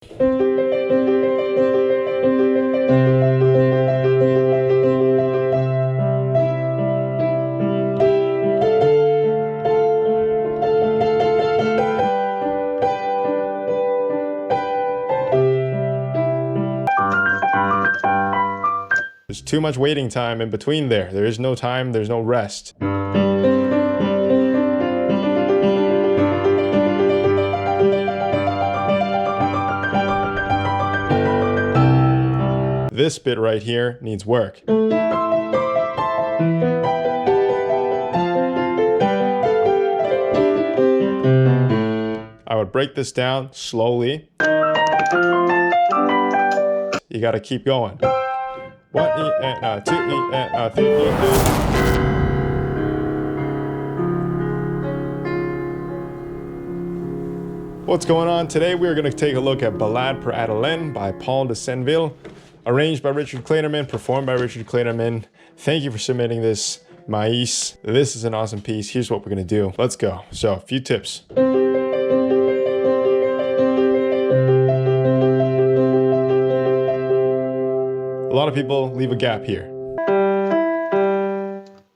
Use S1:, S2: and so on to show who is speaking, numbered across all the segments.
S1: There's too much waiting time in between there. There is no time, there's no rest. This bit right here needs work. I would break this down slowly. You gotta keep going. 1 E and a 2 E and a 3 E. What's going on? Today we're going to take a look at Ballade Pour Adeleine by Paul de Senneville, arranged by Richard Clayderman, performed by Richard Clayderman. Thank you for submitting this, Mais. This is an awesome piece. Here's what we're going to do. Let's go. So, a few tips. A lot of people leave a gap here.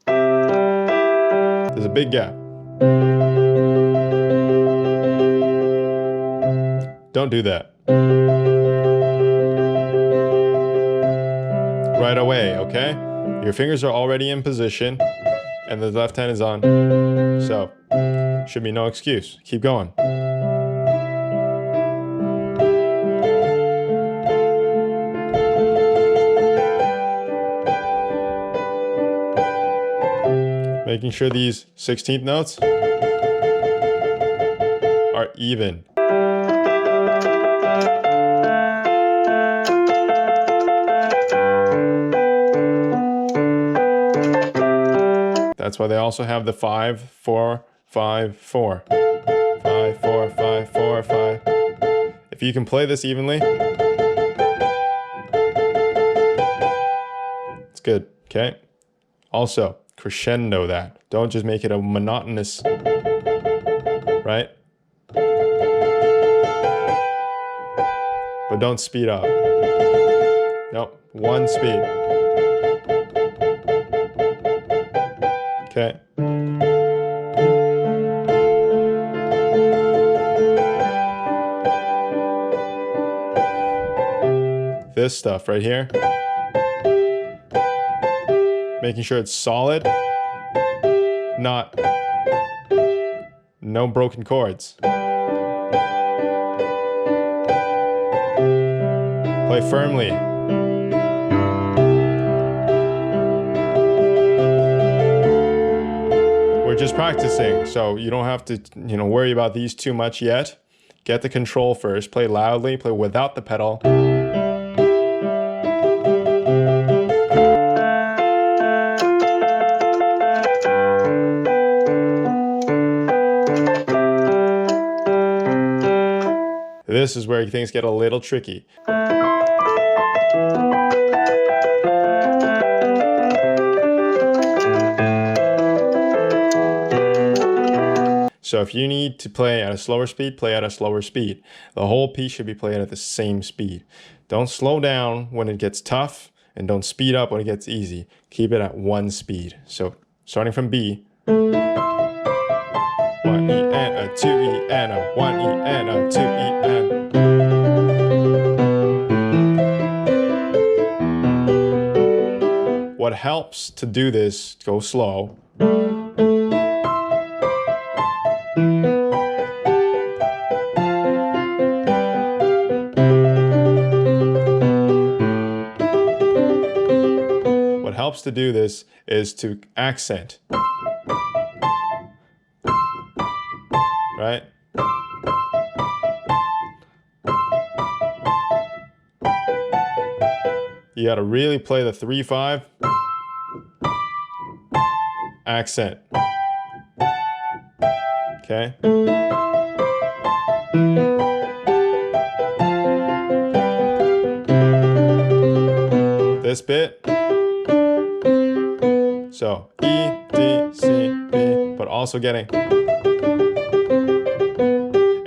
S1: There's a big gap. Don't do that. Right away, okay? Your fingers are already in position and the left hand is on. So, should be no excuse. Keep going. Making sure these 16th notes are even. That's why they also have the 5, 4, 5, 4. 5, 4, 5, 4, 5. If you can play this evenly, it's good, okay? Also, crescendo that. Don't just make it a monotonous, right? But don't speed up. Nope, one speed. Okay. This stuff right here. Making sure it's solid. No broken chords. Play firmly. We're just practicing, so you don't have to, worry about these too much yet. Get the control first. Play loudly, play without the pedal. This is where things get a little tricky. So if you need to play at a slower speed, play at a slower speed. The whole piece should be played at the same speed. Don't slow down when it gets tough, and don't speed up when it gets easy. Keep it at one speed. So starting from B. 1 E and a 2 E and a 1 E and a 2 E and. What helps to do this, go slow. What helps to do this is to accent. Right? You gotta really play the 3-5 accent. Okay? This bit. So E, D, C, B, but also getting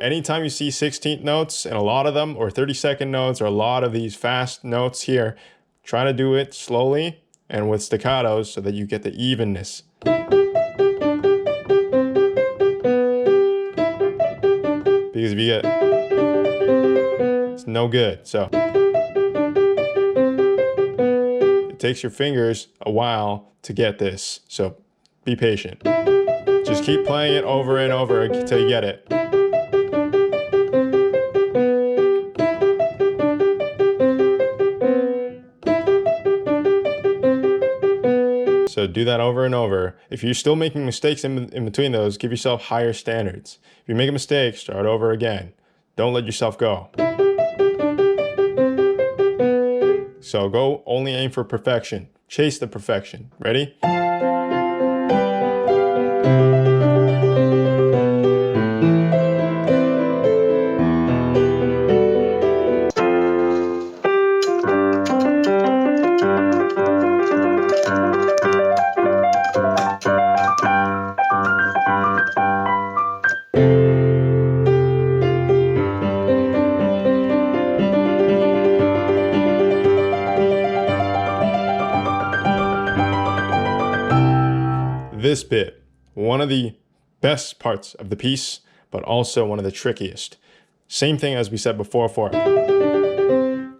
S1: anytime you see 16th notes, and a lot of them, or 32nd notes, or a lot of these fast notes here, try to do it slowly and with staccatos so that you get the evenness. Because if you get, it's no good. So it takes your fingers a while to get this. So be patient. Just keep playing it over and over until you get it. So do that over and over. If you're still making mistakes in between those, give yourself higher standards. If you make a mistake, start over again. Don't let yourself go. So go only aim for perfection. Chase the perfection. Ready? This bit, one of the best parts of the piece, but also one of the trickiest. Same thing as we said before for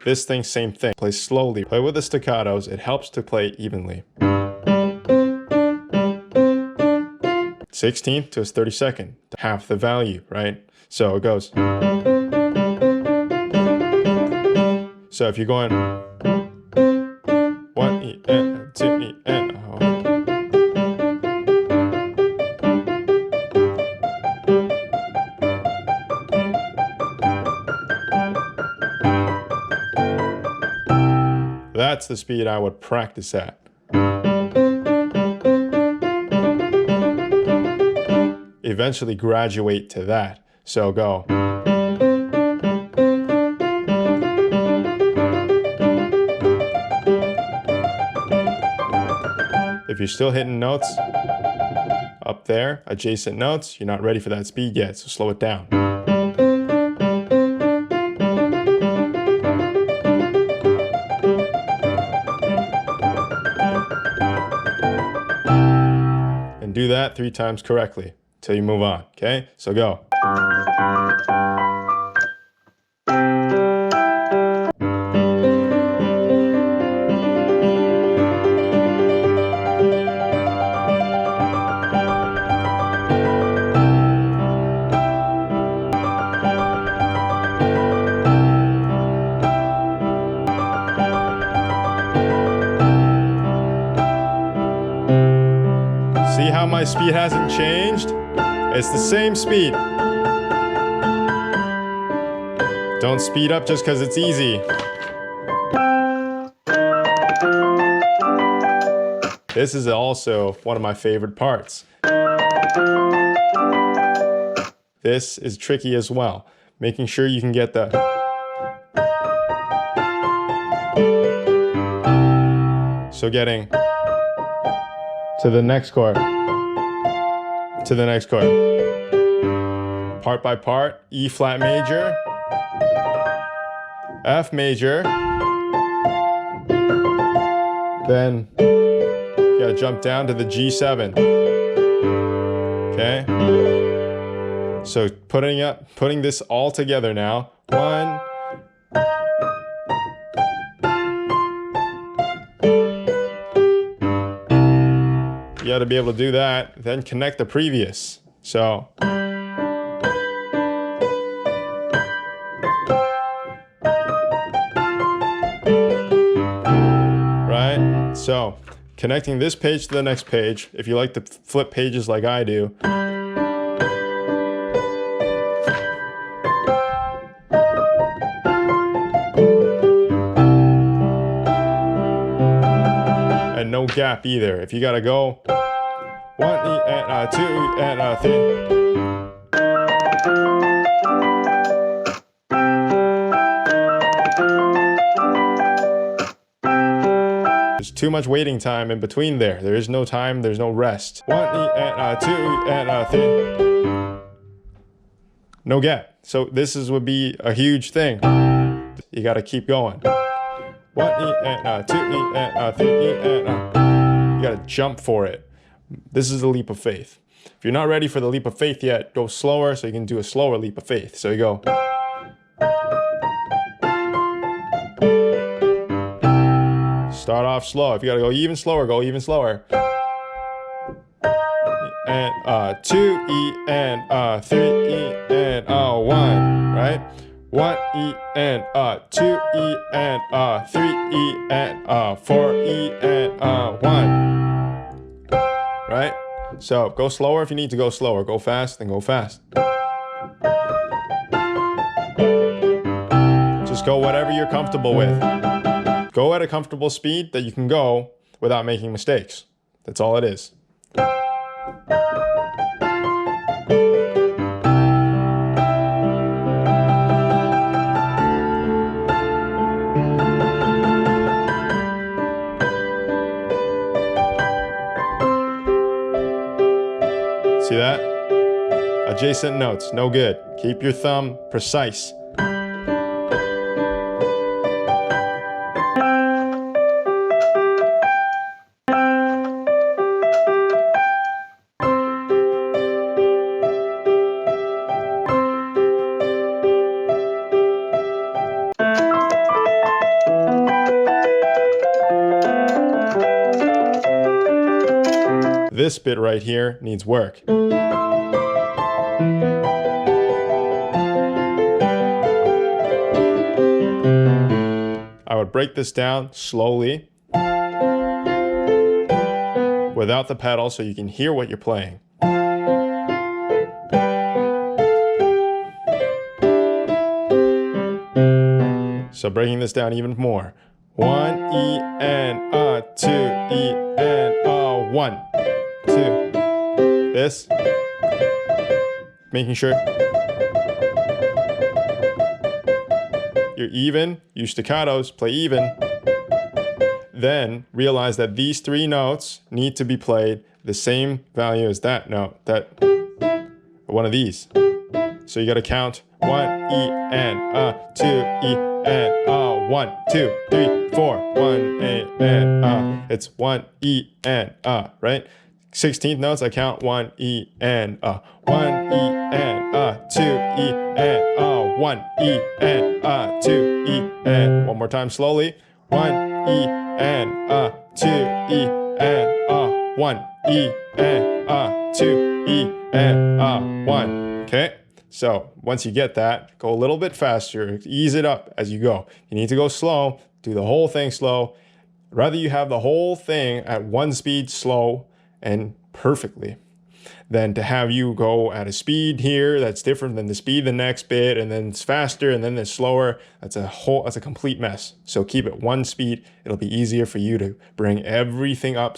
S1: this thing, same thing. Play slowly, play with the staccatos, it helps to play evenly. 16th to its 32nd, half the value, right? So it goes. So if you're going 1 E N 2 E N, that's the speed I would practice at. Eventually graduate to that. So go. If you're still hitting notes up there, adjacent notes, you're not ready for that speed yet, so slow it down. And do that 3 times correctly till you move on, okay? So go. See how my speed hasn't changed? It's the same speed. Don't speed up just because it's easy. This is also one of my favorite parts. This is tricky as well. Making sure you can get the... So getting to the next chord, to the next chord. Part by part, E flat major, F major, then you gotta jump down to the G7. Okay? So putting this all together now. 1, you got to be able to do that, then connect the previous. So right? So connecting this page to the next page, if you like to flip pages like I do. And no gap either. If you gotta go 1 E and 2 and 3. There's too much waiting time in between there. There is no time, there's no rest. 1 E and 2 and 3. no gap. So this would be a huge thing. You got to keep going. 1 E and 2 E and 3 E and you got to jump for it. This is a leap of faith. If you're not ready for the leap of faith yet, go slower so you can do a slower leap of faith. So you go. Start off slow. If you gotta go even slower, go even slower. And 2 E and 3 E and 1, right? 1 E and 2 E and 3 E and 4 E and 1. Right? So go slower if you need to go slower. Go fast, then go fast. Just go whatever you're comfortable with. Go at a comfortable speed that you can go without making mistakes. That's all it is. See that? Adjacent notes, no good. Keep your thumb precise. This bit right here needs work. I would break this down slowly without the pedal so you can hear what you're playing. So breaking this down even more. 1 E and 2 E and 1, 2. This. Making sure you're even. Use staccatos. Play even. Then realize that these 3 notes need to be played the same value as that note. That one of these. So you got to count 1 E and 2 E and 1, 2, 3, 4. 1 A and it's 1 E and right? 16th notes I count 1 E and 1 E and 2 E and 1 E and 2 E and one more time slowly. 1 E and 2 E and 1 E and 2 E and 1. Okay? So once you get that, go a little bit faster, ease it up as you go. You need to go slow, do the whole thing slow. Rather you have the whole thing at one speed slow and perfectly than to have you go at a speed here that's different than the speed the next bit, and then it's faster and then it's slower. That's a complete mess. So keep it one speed. It'll be easier for you to bring everything up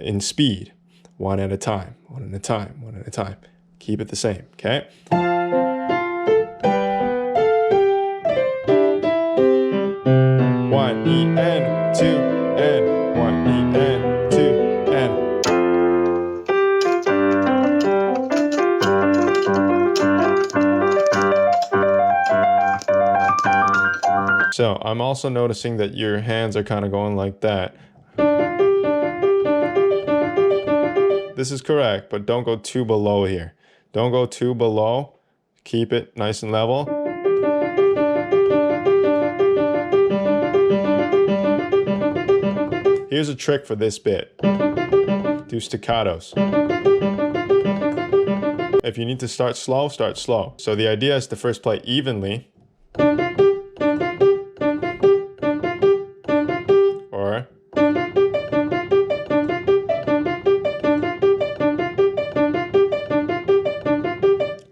S1: in speed, one at a time, one at a time, one at a time. Keep it the same, okay? 1 E and 2 and 1 E and 2 and. So I'm also noticing that your hands are kind of going like that. This is correct, but don't go too below here. Don't go too below. Keep it nice and level. Here's a trick for this bit. Do staccatos. If you need to start slow, start slow. So the idea is to first play evenly. Or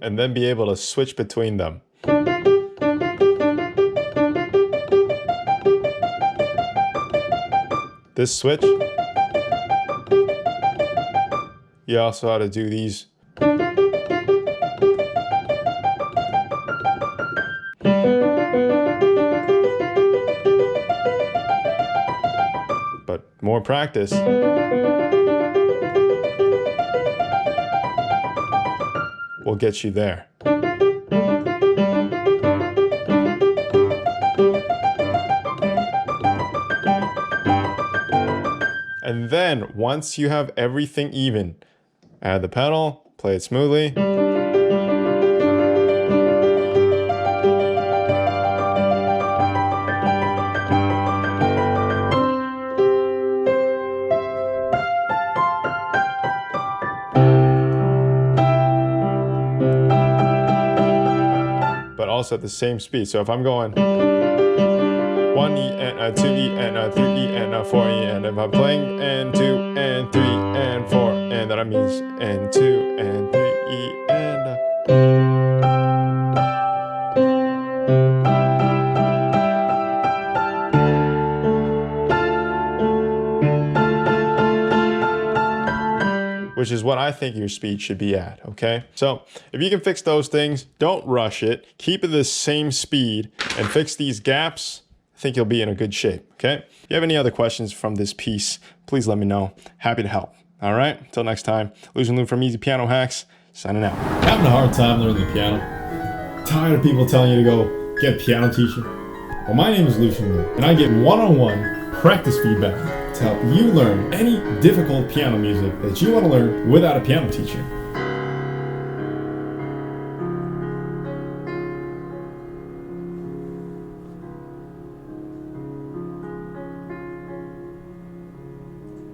S1: and then be able to switch between them. This switch, you also ought to do these. But more practice. Will get you there. And then once you have everything even, add the pedal, play it smoothly. But also at the same speed. So if I'm going 1E and a 2E and a 3E and a 4E, and if I'm playing and 2 and 3 and 4, and that means and 2 and 3E and which is what I think your speed should be at, okay? So if you can fix those things, don't rush it, keep it the same speed, and fix these gaps, I think you'll be in a good shape, okay? If you have any other questions from this piece, please let me know. Happy to help, all right? Until next time, Lucian Lou from Easy Piano Hacks, signing out.
S2: Having a hard time learning the piano? Tired of people telling you to go get a piano teacher? Well, my name is Lucian Lou, and I get one-on-one practice feedback to help you learn any difficult piano music that you want to learn without a piano teacher.